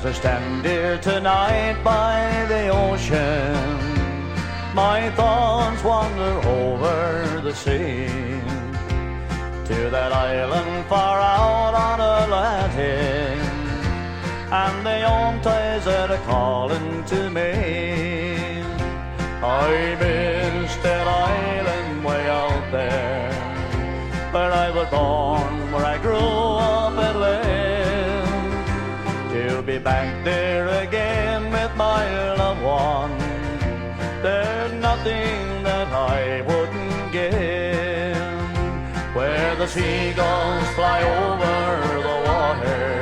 I stand here tonight by the ocean, my thoughts wander over the sea to that island far out on Atlantic, and the old ties that are calling to me. I miss that island way out there, where I was born, where I grew up and lived, to be back there again with my loved one. There's nothing that I wouldn't give, where the seagulls fly over the water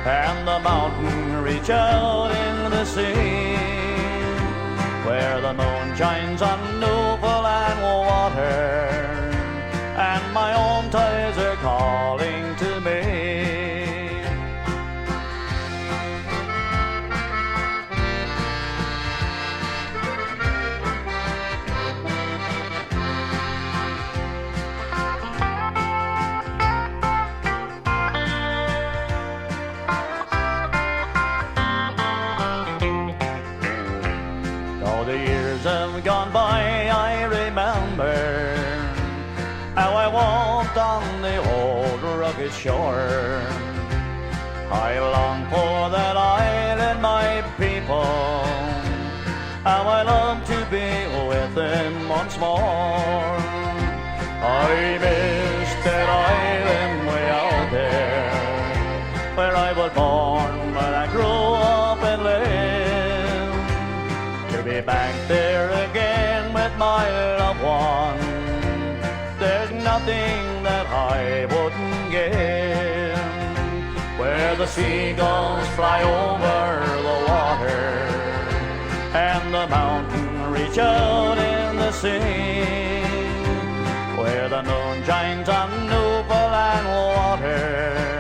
and the mountain reach out in the sea, where the moon shines on Newfoundland water and my own ties are calling to me. Though the years have gone by, I remember how I walked on the old rugged shore. I long for that island, my people, how I long to be with them once more. I miss that island way out there, where I was born, where I grew up and lived, to be back there again with my loved one. There's nothing that I wouldn't give, where the seagulls fly over the water and the mountain reach out in the sea, where the moon shines on Newfoundland water